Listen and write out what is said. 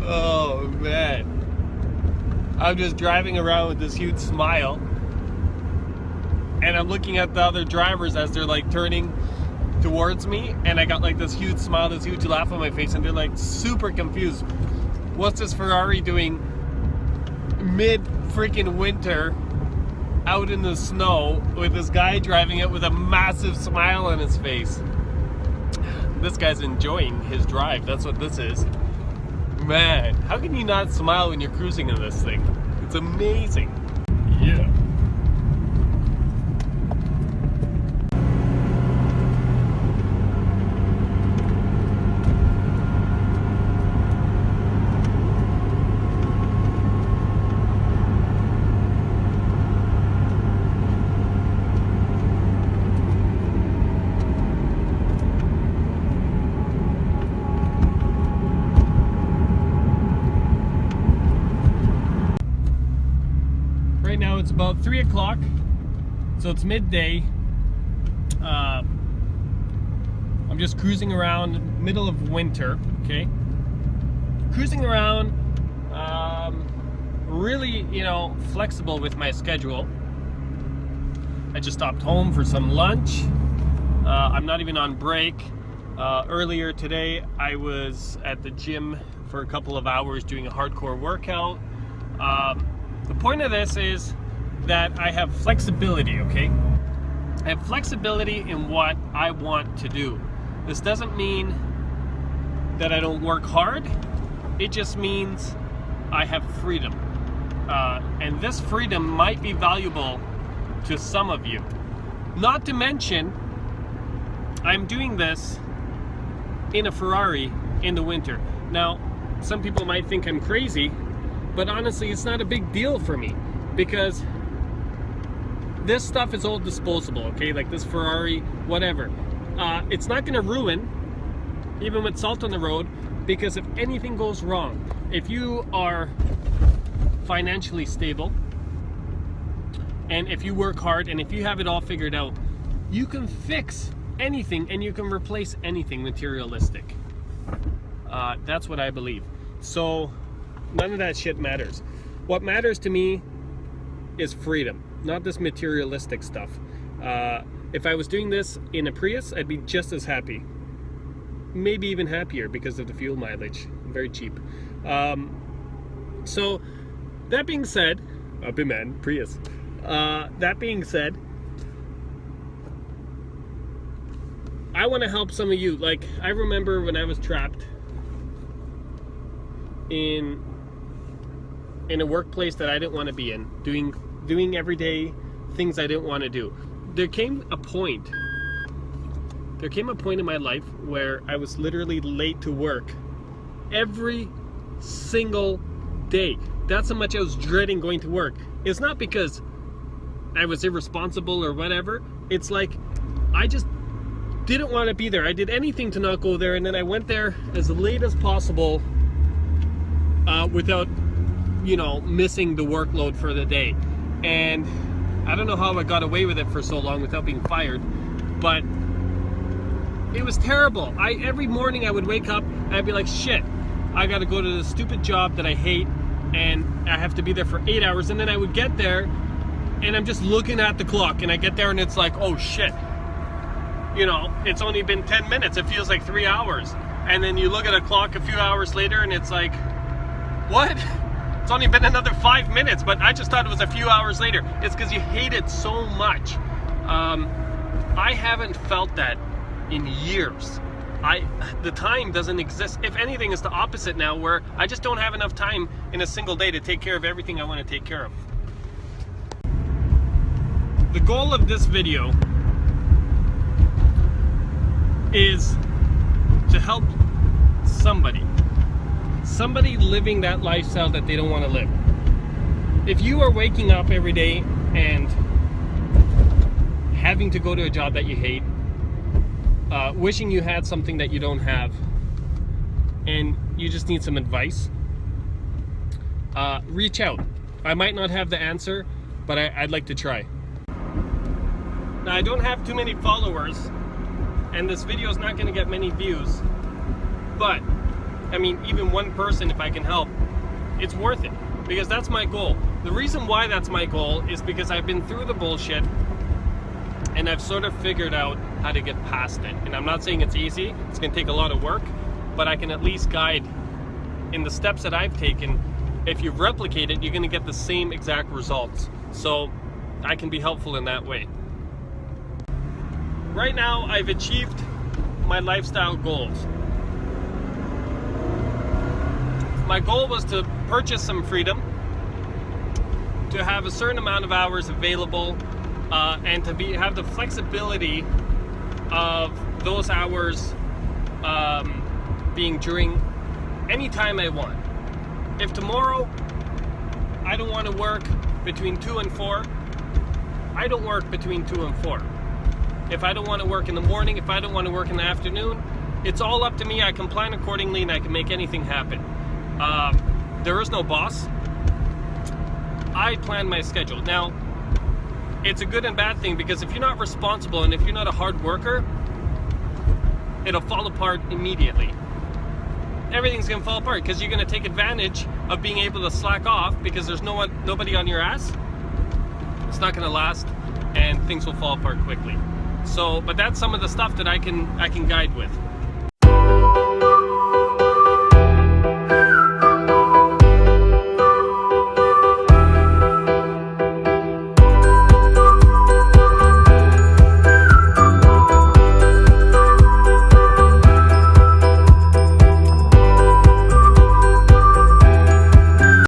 Oh man, I'm just driving around with this huge smile, and I'm looking at the other drivers as they're like turning towards me, and I got like this huge smile, this huge laugh on my face, and they're like super confused. What's this Ferrari doing mid freaking winter out in the snow with this guy driving it with a massive smile on his face? This guy's enjoying his drive. That's what this is. Man, how can you not smile when you're cruising in this thing? It's amazing. Yeah. Right now it's about 3 o'clock, so it's midday. I'm just cruising around, middle of winter, okay? Cruising around, really, flexible with my schedule. I just stopped home for some lunch. I'm not even on break. Earlier today, I was at the gym for a couple of hours doing a hardcore workout. The point of this is that I have flexibility, okay? I have flexibility in what I want to do. This doesn't mean that I don't work hard. It just means I have freedom. And this freedom might be valuable to some of you. Not to mention, I'm doing this in a Ferrari in the winter. Now, some people might think I'm crazy, but honestly, it's not a big deal for me because this stuff is all disposable, okay? Like this Ferrari, whatever. It's not gonna ruin, even with salt on the road, because if anything goes wrong, if you are financially stable, and if you work hard, and if you have it all figured out, you can fix anything and you can replace anything materialistic. That's what I believe. So, none of that shit matters. What matters to me is freedom, not this materialistic stuff. If I was doing this in a Prius, I'd be just as happy. Maybe even happier because of the fuel mileage. Very cheap. So, that being said, Prius. That being said, I want to help some of you. Like, I remember when I was trapped in a workplace that I didn't want to be in, doing everyday things I didn't want to do. There came a point in my life where I was literally late to work every single day. That's how much I was dreading going to work. It's not because I was irresponsible or whatever. It's like I just didn't want to be there. I did anything to not go there, and then I went there as late as possible without missing the workload for the day. And I don't know how I got away with it for so long without being fired, but it was terrible. Every morning I would wake up and I'd be like, shit, I gotta go to this stupid job that I hate, and I have to be there for 8 hours. And then I would get there and I'm just looking at the clock, and I get there and it's like, oh shit, you know, it's only been 10 minutes. It feels like 3 hours. And then you look at a clock a few hours later and it's like, what? It's only been another 5 minutes, but I just thought it was a few hours later. It's because you hate it so much. I haven't felt that in years. The time doesn't exist. If anything, it's the opposite now, where I just don't have enough time in a single day to take care of everything I want to take care of. The goal of this video is to help somebody living that lifestyle that they don't want to live. If you are waking up every day and having to go to a job that you hate, wishing you had something that you don't have, and you just need some advice, reach out. I might not have the answer, but I'd like to try. Now, I don't have too many followers, and this video is not going to get many views, but I mean, even one person, if I can help, it's worth it, because that's my goal. The reason why that's my goal is because I've been through the bullshit and I've sort of figured out how to get past it. And I'm not saying it's easy, it's going to take a lot of work, but I can at least guide in the steps that I've taken. If you replicate it, you're going to get the same exact results. So I can be helpful in that way. Right now, I've achieved my lifestyle goals. My goal was to purchase some freedom, to have a certain amount of hours available, and to have the flexibility of those hours being during any time I want. If tomorrow I don't want to work between 2 and 4, I don't work between 2 and 4. If I don't want to work in the morning, if I don't want to work in the afternoon, it's all up to me. I can plan accordingly and I can make anything happen. There is no boss. I plan my schedule. Now, it's a good and bad thing, because if you're not responsible and if you're not a hard worker, it'll fall apart immediately. Everything's gonna fall apart because you're gonna take advantage of being able to slack off because there's nobody on your ass. It's not gonna last, and things will fall apart quickly. So, but that's some of the stuff that I can guide with.